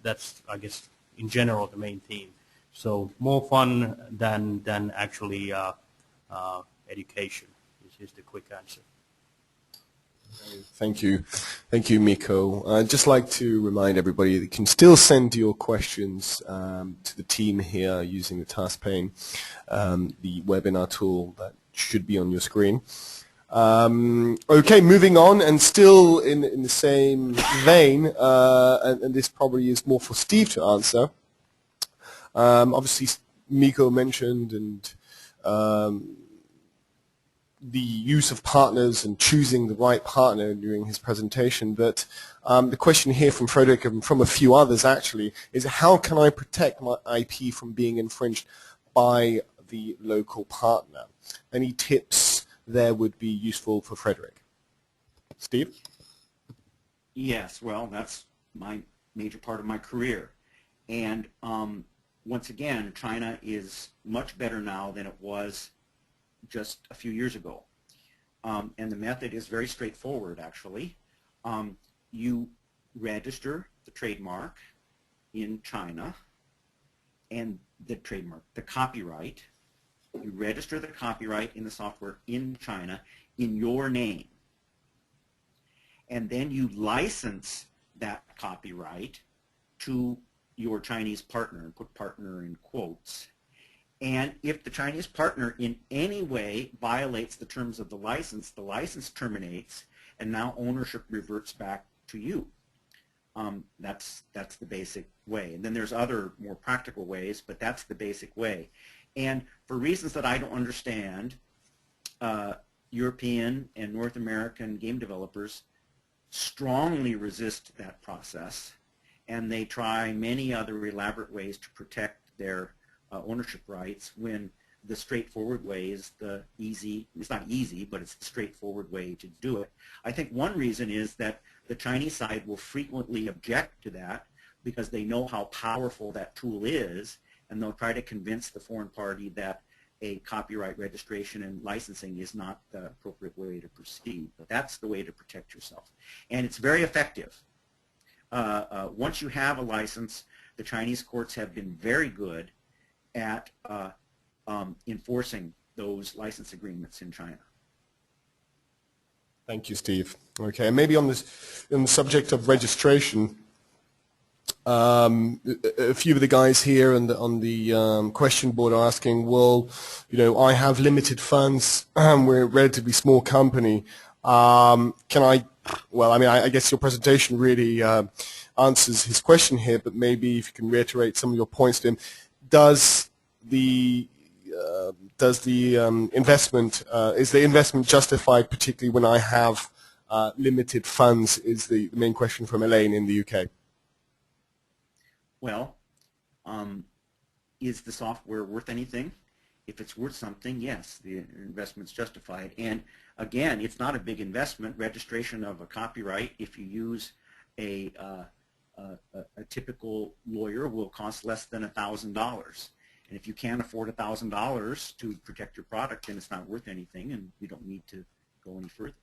S4: That's, I guess, in general, the main theme. So more fun than actually education is the quick answer.
S2: Thank you. Thank you, Mikko. I'd just like to remind everybody that you can still send your questions to the team here using the task pane, the webinar tool that should be on your screen. Okay, moving on, and still in the same vein, and this probably is more for Steve to answer. Obviously, Mikko mentioned the use of partners and choosing the right partner during his presentation, but the question here from Frederick and from a few others actually is, how can I protect my IP from being infringed by the local partner? Any tips there would be useful for Frederick? Steve?
S3: Yes, well, that's my major part of my career. And once again, China is much better now than it was just a few years ago. And the method is very straightforward, actually. You register the trademark in China, and the copyright. You register the copyright in the software in China in your name. And then you license that copyright to your Chinese partner, and put partner in quotes. And if the Chinese partner in any way violates the terms of the license terminates, and now ownership reverts back to you. That's the basic way. And then there's other more practical ways, but that's the basic way. And for reasons that I don't understand, European and North American game developers strongly resist that process, and they try many other elaborate ways to protect their ownership rights, when the straightforward way is the easy, it's not easy, but it's the straightforward way to do it. I think one reason is that the Chinese side will frequently object to that because they know how powerful that tool is, and they'll try to convince the foreign party that a copyright registration and licensing is not the appropriate way to proceed. But that's the way to protect yourself. And it's very effective. Once you have a license, the Chinese courts have been very good at enforcing those license agreements in China.
S2: Thank you, Steve. Okay, and maybe on the subject of registration, a few of the guys here on the question board are asking, well, you know, I have limited funds, we're a relatively small company. Can I, well, I mean, I guess your presentation really answers his question here, but maybe if you can reiterate some of your points to him. Does the investment, is the investment justified, particularly when I have limited funds, is the main question from Elaine in the UK.
S3: Well, is the software worth anything? If it's worth something, yes, the investment's justified. And again, it's not a big investment. Registration of a copyright, if you use a typical lawyer, will cost less than $1,000. And if you can't afford $1,000 to protect your product, then it's not worth anything, and you don't need to go any further.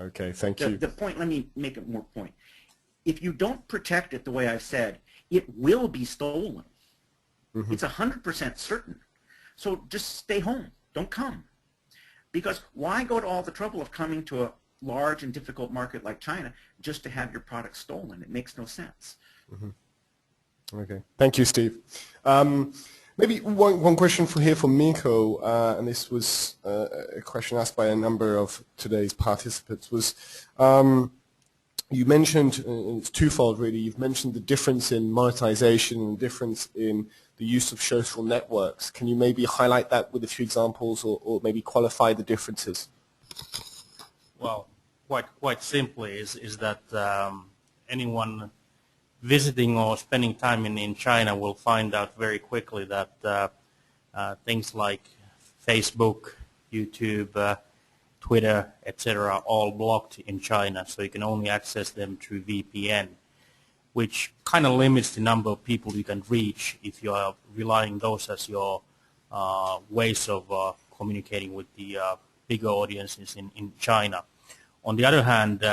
S2: Okay, thank you.
S3: The point, let me make it more point. If you don't protect it the way I've said, it will be stolen. It's 100% certain. So just stay home. Don't come. Because why go to all the trouble of coming to a large and difficult market like China just to have your product stolen? It makes no sense.
S2: Okay. Thank you, Steve. Maybe one question here for Miko, and this was a question asked by a number of today's participants, was you mentioned, it's twofold really, you've mentioned the difference in monetization and the difference in the use of social networks. Can you maybe highlight that with a few examples or maybe qualify the differences?
S4: Well, quite simply is that anyone visiting or spending time in China will find out very quickly that things like Facebook, YouTube, Twitter, etc. are all blocked in China, so you can only access them through VPN, which kind of limits the number of people you can reach if you are relying those as your ways of communicating with the bigger audiences in China. On the other hand,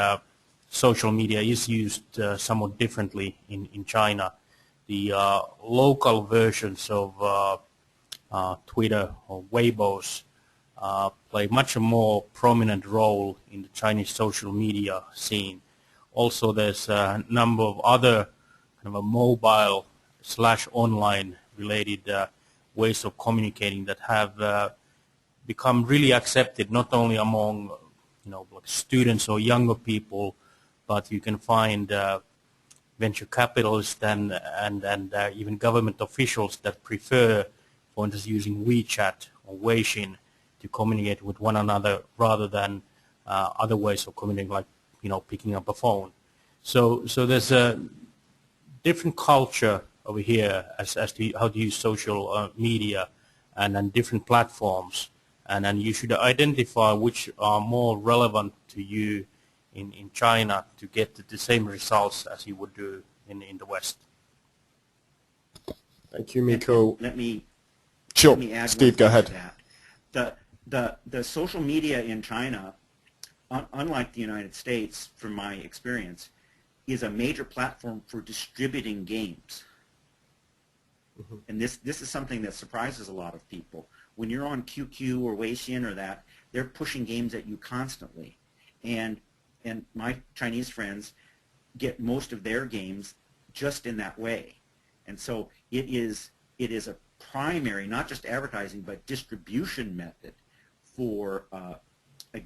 S4: social media is used somewhat differently in China. The local versions of Twitter or Weibos play much more prominent role in the Chinese social media scene. Also, there's a number of other kind of a mobile / online related ways of communicating that have become really accepted not only among like students or younger people, but you can find venture capitalists and even government officials that prefer, for instance, using WeChat or Weixin to communicate with one another rather than other ways of communicating, like picking up a phone. So there's a different culture over here as to how to use social media and then different platforms, and then you should identify which are more relevant to you in China to get the same results as you would do in the West.
S2: Thank you, Miko.
S3: Let me add
S2: Steve, go ahead.
S3: The social media in China, unlike the United States, from my experience, is a major platform for distributing games. And this is something that surprises a lot of people. When you're on QQ or Weixin or that, they're pushing games at you constantly. And my Chinese friends get most of their games just in that way. And so it is a primary, not just advertising, but distribution method for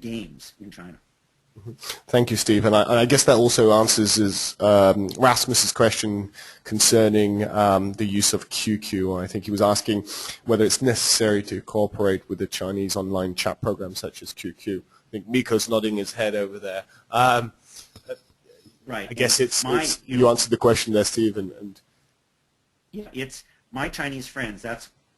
S3: games in China.
S2: Thank you, Steve. And I guess that also answers Rasmus's question concerning the use of QQ. I think he was asking whether it's necessary to cooperate with the Chinese online chat program such as QQ. I think Miko's nodding his head over there.
S3: Right.
S2: I guess you answered the question there, Steve.
S3: Yeah, it's my Chinese friends.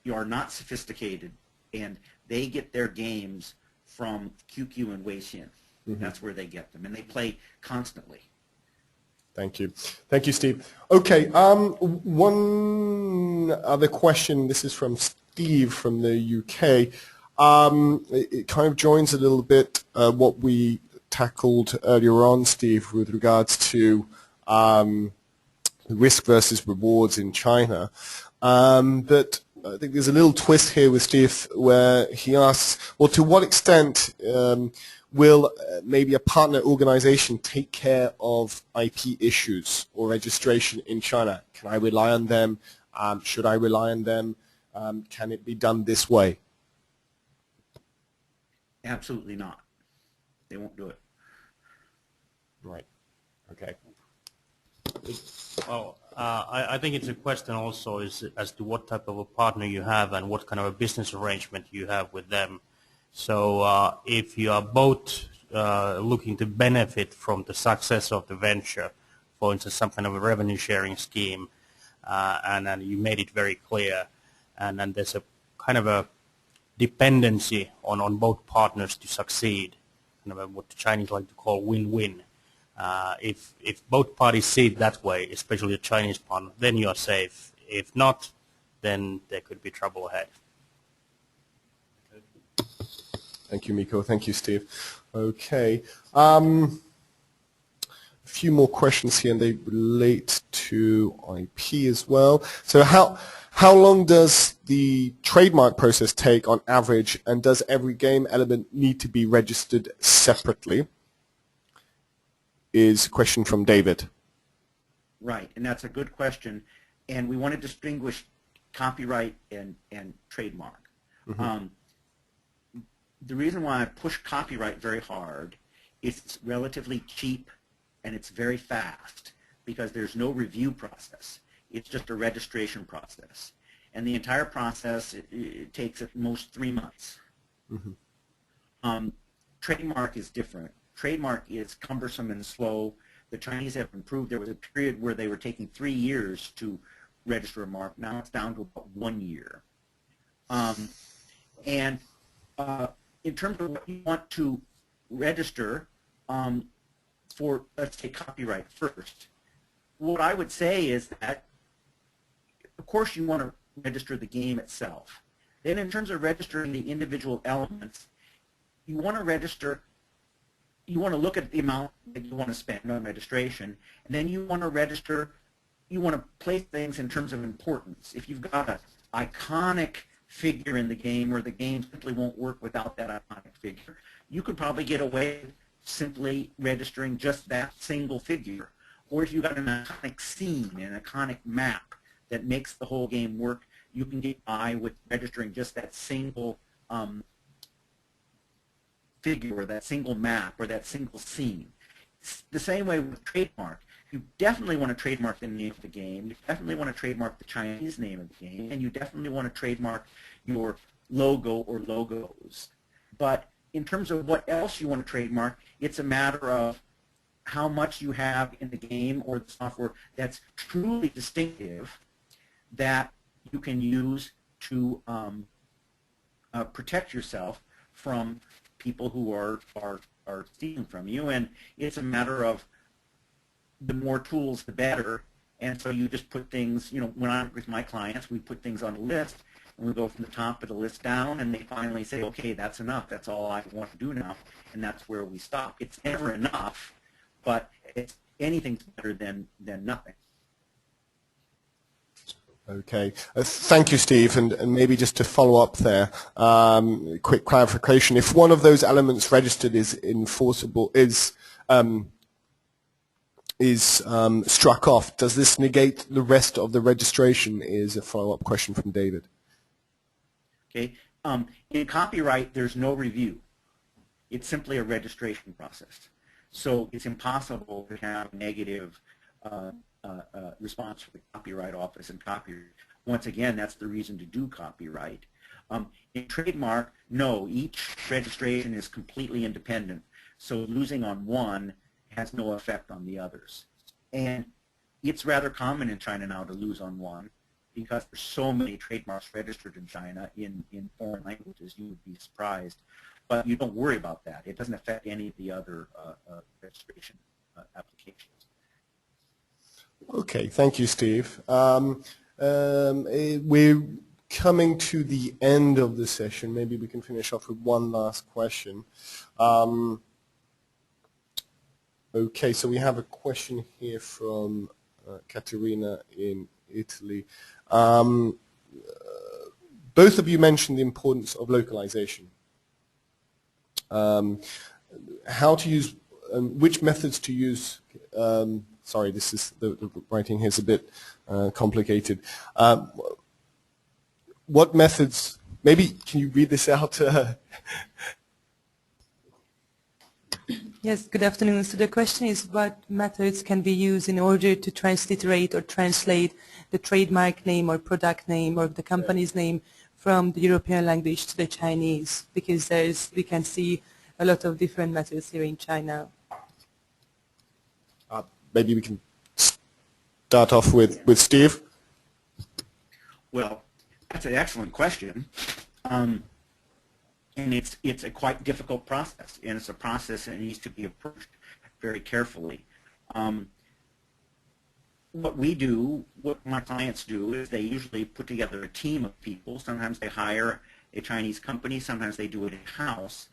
S3: You are not sophisticated, and they get their games from QQ and Weixin. That's where they get them, and they play constantly.
S2: Thank you. Thank you, Steve. Okay, one other question. This is from Steve from the UK. It kind of joins a little bit what we tackled earlier on, Steve, with regards to risk versus rewards in China. But I think there's a little twist here with Steve where he asks, well, to what extent will maybe a partner organization take care of IP issues or registration in China? Can I rely on them? Should I rely on them? Can it be done this way?
S3: Absolutely not. They won't do it.
S2: Right. Okay.
S4: Well, I think it's a question also as to what type of a partner you have and what kind of a business arrangement you have with them. So if you are both looking to benefit from the success of the venture, for instance, some kind of a revenue sharing scheme, and you made it very clear, and then there's a kind of a dependency on both partners to succeed, kind of what the Chinese like to call win-win. If both parties see it that way, especially the Chinese partner, then you are safe. If not, then there could be trouble ahead.
S2: Thank you, Miko. Thank you, Steve. Okay. A few more questions here, and they relate to IP as well. So how long does the trademark process take on average, and does every game element need to be registered separately? Is a question from David.
S3: Right, and that's a good question. And we want to distinguish copyright and trademark.
S2: Mm-hmm.
S3: The reason why I push copyright very hard is it's relatively cheap and it's very fast because there's no review process. It's just a registration process. And the entire process, it takes at most 3 months. Mm-hmm. Trademark is different. Trademark is cumbersome and slow. The Chinese have improved. There was a period where they were taking 3 years to register a mark. Now it's down to about 1 year. In terms of what you want to register for, let's say, copyright first, what I would say is that, of course, you want to register the game itself. Then in terms of registering the individual elements, you want to register, you want to look at the amount that you want to spend on registration, and then you want to register, you want to place things in terms of importance. If you've got an iconic figure in the game where the game simply won't work without that iconic figure, you could probably get away with simply registering just that single figure. Or if you've got an iconic scene, an iconic map that makes the whole game work, you can get by with registering just that single figure or that single map or that single scene. It's the same way with trademark. You definitely want to trademark the name of the game. You definitely want to trademark the Chinese name of the game. And you definitely want to trademark your logo or logos. But in terms of what else you want to trademark, it's a matter of how much you have in the game or the software that's truly distinctive that you can use to protect yourself from people who are stealing from you. And it's a matter of the more tools, the better. And so you just put things, you know, when I'm with my clients, we put things on a list, and we go from the top of the list down, and they finally say, okay, that's enough. That's all I want to do now. And that's where we stop. It's never enough, but anything's better than nothing.
S2: Okay. Thank you, Steve. And maybe just to follow up there, quick clarification. If one of those elements registered is enforceable, is struck off, does this negate the rest of the registration, is a follow-up question from David.
S3: Okay. In copyright, there's no review. It's simply a registration process. So it's impossible to have negative response from the Copyright Office and copyright. Once again, that's the reason to do copyright. In trademark, no, each registration is completely independent. So losing on one has no effect on the others. And it's rather common in China now to lose on one because there's so many trademarks registered in China in foreign languages, you would be surprised. But you don't worry about that. It doesn't affect any of the other registration applications.
S2: Okay, thank you, Steve. We're coming to the end of the session. Maybe we can finish off with one last question. Okay, so we have a question here from Caterina in Italy. Both of you mentioned the importance of localization. How to use, which methods to use, sorry, this is, the writing here is a bit complicated. What methods, maybe can you read this out?
S5: Yes, good afternoon. So the question is what methods can be used in order to transliterate or translate the trademark name or product name or the company's name from the European language to the Chinese, because we can see a lot of different methods here in China.
S2: Maybe we can start off with Steve.
S3: Well, that's an excellent question. And it's a quite difficult process, and it's a process that needs to be approached very carefully. What we do, what my clients do, is they usually put together a team of people. Sometimes they hire a Chinese company, sometimes they do it in-house,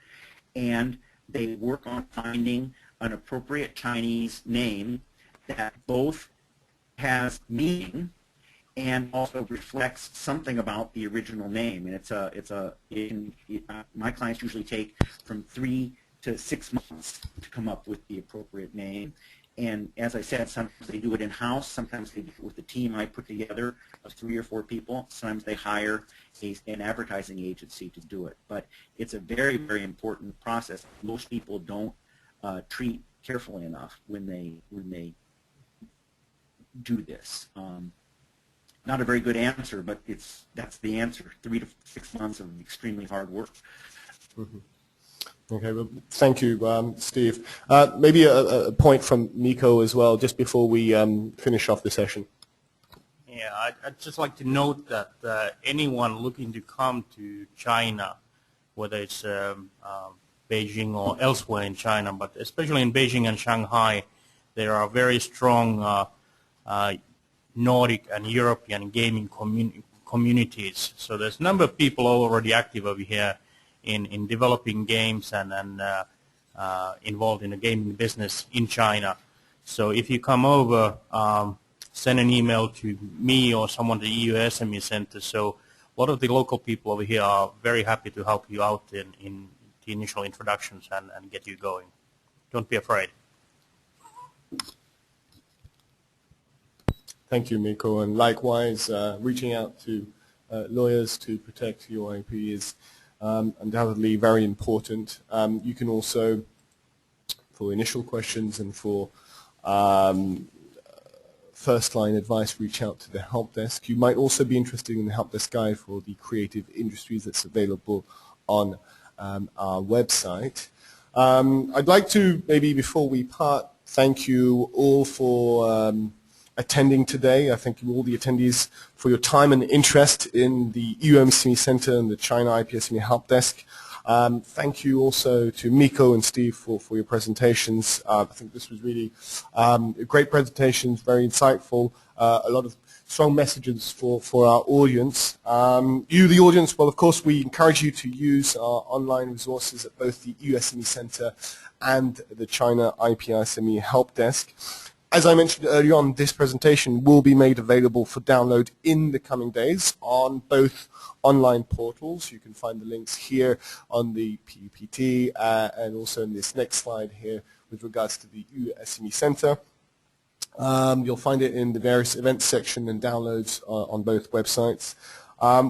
S3: and they work on finding an appropriate Chinese name that both has meaning and also reflects something about the original name. And my clients usually take from 3 to 6 months to come up with the appropriate name. And as I said, sometimes they do it in-house, sometimes they do it with the team I put together of 3 or 4 people, sometimes they hire an advertising agency to do it. But it's a very, very important process. Most people don't treat carefully enough when they do this. Not a very good answer, but that's the answer. 3 to 6 months of extremely hard work.
S2: Mm-hmm. Okay, well, thank you, Steve. Maybe a point from Miko as well, just before we finish off the session.
S4: Yeah, I'd just like to note that anyone looking to come to China, whether it's Beijing or elsewhere in China, but especially in Beijing and Shanghai, there are very strong Nordic and European gaming communities. So there's a number of people already active over here in developing games and involved in the gaming business in China. So if you come over, send an email to me or someone at the EU SME Centre. So a lot of the local people over here are very happy to help you out in the initial introductions and get you going. Don't be afraid.
S2: Thank you, Miko. And likewise, reaching out to lawyers to protect your IP is undoubtedly very important. You can also, for initial questions and for first-line advice, reach out to the help desk. You might also be interested in the help desk guide for the creative industries that's available on our website. I'd like to, maybe before we part, thank you all for attending today. I thank you all the attendees for your time and interest in the EU SME Centre and the China IPR SME Helpdesk. Thank you also to Miko and Steve for your presentations. I think this was really great presentations, very insightful, a lot of strong messages for our audience. You, the audience, well, of course, we encourage you to use our online resources at both the EU SME Centre and the China IPR SME Helpdesk. As I mentioned earlier on, this presentation will be made available for download in the coming days on both online portals. You can find the links here on the PPT and also in this next slide here with regards to the EU SME Centre. You'll find it in the various events section and downloads on both websites.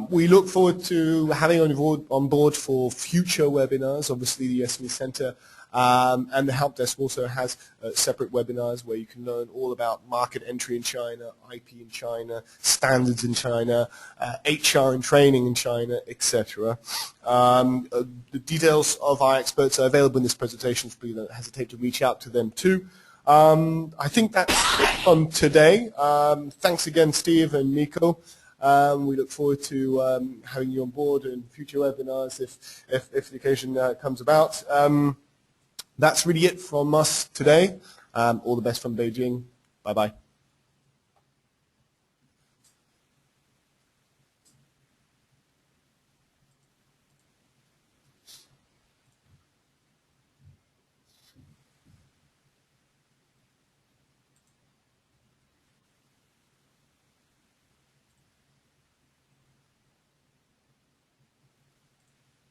S2: We look forward to having you on board for future webinars. Obviously, the SME Centre and the help desk also has separate webinars where you can learn all about market entry in China, IP in China, standards in China, HR and training in China, etc. The details of our experts are available in this presentation, so please don't hesitate to reach out to them too. I think that's it from today. Thanks again, Steve and Miko. We look forward to having you on board in future webinars if the occasion comes about. That's really it from us today. All the best from Beijing. Bye-bye.